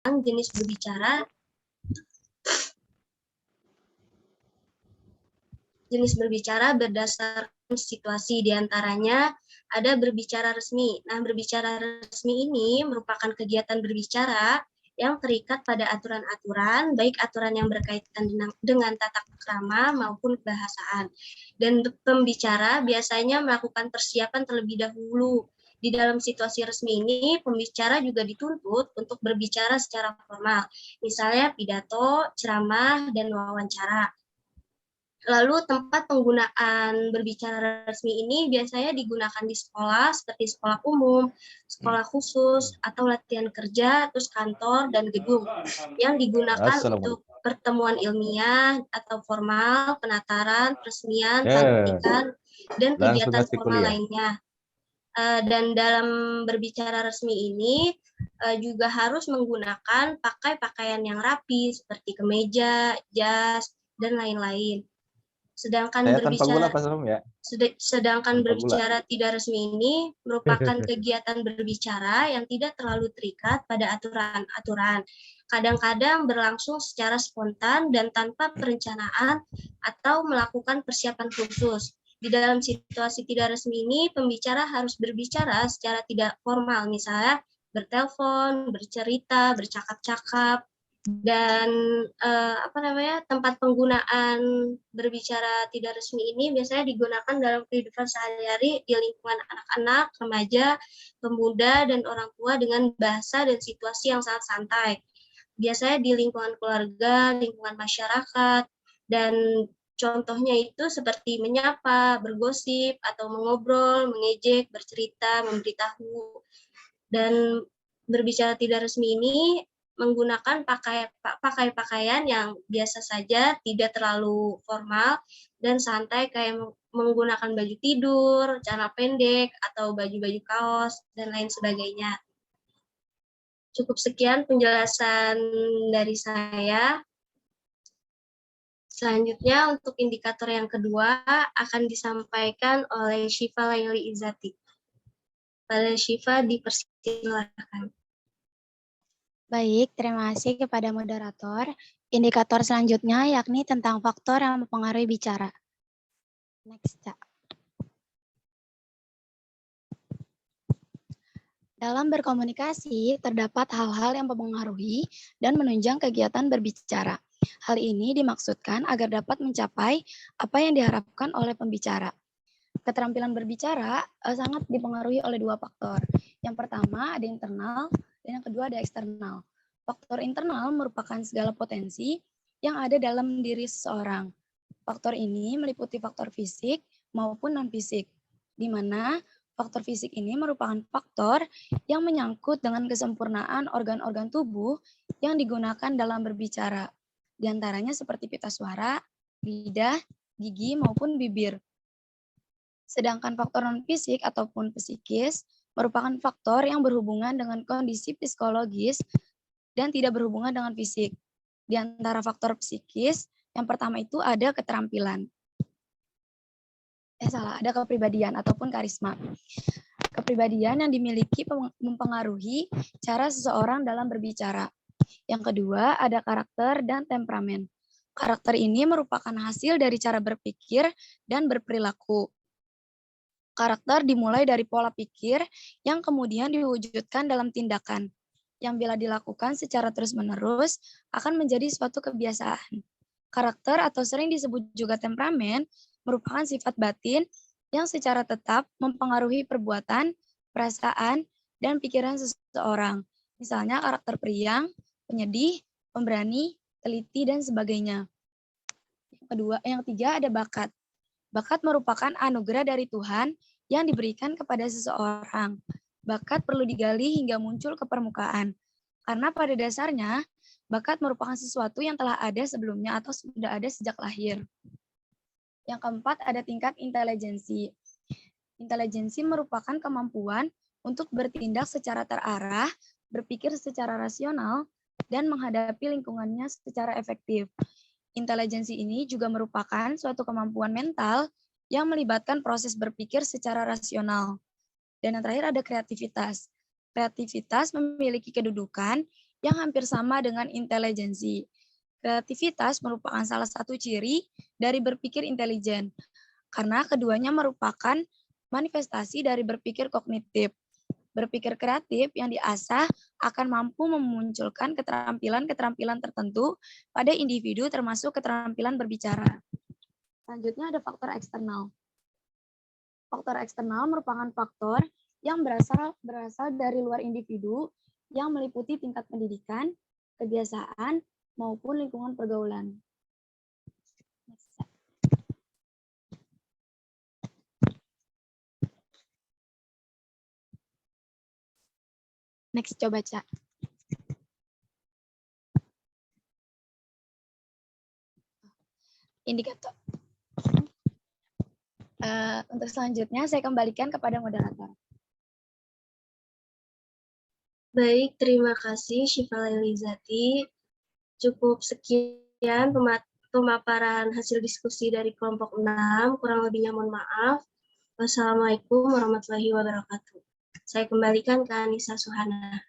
jenis berbicara berdasarkan situasi, diantaranya ada berbicara resmi. Nah, berbicara resmi ini merupakan kegiatan berbicara yang terikat pada aturan-aturan, baik aturan yang berkaitan dengan tata krama maupun kebahasaan. Dan pembicara biasanya melakukan persiapan terlebih dahulu. Di dalam situasi resmi ini, pembicara juga dituntut untuk berbicara secara formal, misalnya pidato, ceramah, dan wawancara. Lalu tempat penggunaan berbicara resmi ini biasanya digunakan di sekolah seperti sekolah umum, sekolah khusus, atau latihan kerja, terus kantor, dan gedung yang digunakan untuk pertemuan ilmiah atau formal, penataran, peresmian, pelantikan, dan kegiatan formal lainnya. Dan dalam berbicara resmi ini juga harus menggunakan pakaian yang rapi seperti kemeja, jas, dan lain-lain. Sedangkan berbicara tidak resmi ini merupakan kegiatan berbicara yang tidak terlalu terikat pada aturan-aturan. Kadang-kadang berlangsung secara spontan dan tanpa perencanaan atau melakukan persiapan khusus. Di dalam situasi tidak resmi ini, pembicara harus berbicara secara tidak formal, misalnya bertelepon, bercerita, bercakap-cakap, dan tempat penggunaan berbicara tidak resmi ini biasanya digunakan dalam kehidupan sehari-hari di lingkungan anak-anak, remaja, pemuda, dan orang tua dengan bahasa dan situasi yang sangat santai. Biasanya di lingkungan keluarga, lingkungan masyarakat, dan contohnya itu seperti menyapa, bergosip, atau mengobrol, mengejek, bercerita, memberitahu. Dan berbicara tidak resmi ini menggunakan pakaian yang biasa saja, tidak terlalu formal dan santai, kayak menggunakan baju tidur, celana pendek, atau baju-baju kaos, dan lain sebagainya. Cukup sekian penjelasan dari saya. Selanjutnya untuk indikator yang kedua akan disampaikan oleh Syifa Laili Izzati. Pada Syifa dipersilakan. Baik, terima kasih kepada moderator. Indikator selanjutnya yakni tentang faktor yang mempengaruhi bicara. Next, Cak. Dalam berkomunikasi, terdapat hal-hal yang mempengaruhi dan menunjang kegiatan berbicara. Hal ini dimaksudkan agar dapat mencapai apa yang diharapkan oleh pembicara. Keterampilan berbicara sangat dipengaruhi oleh dua faktor. Yang pertama ada internal, dan yang kedua ada eksternal. Faktor internal merupakan segala potensi yang ada dalam diri seseorang. Faktor ini meliputi faktor fisik maupun non-fisik, di mana faktor fisik ini merupakan faktor yang menyangkut dengan kesempurnaan organ-organ tubuh yang digunakan dalam berbicara. Di antaranya seperti pita suara, lidah, gigi, maupun bibir. Sedangkan faktor non-fisik ataupun psikis merupakan faktor yang berhubungan dengan kondisi psikologis dan tidak berhubungan dengan fisik. Di antara faktor psikis, yang pertama itu ada keterampilan. Ada kepribadian ataupun karisma. Kepribadian yang dimiliki mempengaruhi cara seseorang dalam berbicara. Yang kedua, ada karakter dan temperamen. Karakter ini merupakan hasil dari cara berpikir dan berperilaku. Karakter dimulai dari pola pikir yang kemudian diwujudkan dalam tindakan, yang bila dilakukan secara terus-menerus akan menjadi suatu kebiasaan. Karakter atau sering disebut juga temperamen merupakan sifat batin yang secara tetap mempengaruhi perbuatan, perasaan, dan pikiran seseorang. Misalnya karakter periang, penyedih, pemberani, teliti, dan sebagainya. Yang ketiga ada bakat. Bakat merupakan anugerah dari Tuhan yang diberikan kepada seseorang. Bakat perlu digali hingga muncul ke permukaan. Karena pada dasarnya, bakat merupakan sesuatu yang telah ada sebelumnya atau sudah ada sejak lahir. Yang keempat, ada tingkat intelijensi. Intelijensi merupakan kemampuan untuk bertindak secara terarah, berpikir secara rasional, dan menghadapi lingkungannya secara efektif. Intelijensi ini juga merupakan suatu kemampuan mental yang melibatkan proses berpikir secara rasional. Dan yang terakhir ada kreativitas. Kreativitas memiliki kedudukan yang hampir sama dengan intelijensi. Kreativitas merupakan salah satu ciri dari berpikir intelijen, karena keduanya merupakan manifestasi dari berpikir kognitif. Berpikir kreatif yang diasah akan mampu memunculkan keterampilan-keterampilan tertentu pada individu termasuk keterampilan berbicara. Selanjutnya ada faktor eksternal. Faktor eksternal merupakan faktor yang berasal dari luar individu yang meliputi tingkat pendidikan, kebiasaan, maupun lingkungan pergaulan. Next, coba baca. Indikator. Untuk selanjutnya, saya kembalikan kepada moderator. Baik, terima kasih Syifa Lelizati. Cukup sekian pemaparan hasil diskusi dari kelompok 6. Kurang lebihnya mohon maaf. Wassalamualaikum warahmatullahi wabarakatuh. Saya kembalikan ke Anissa Suhana.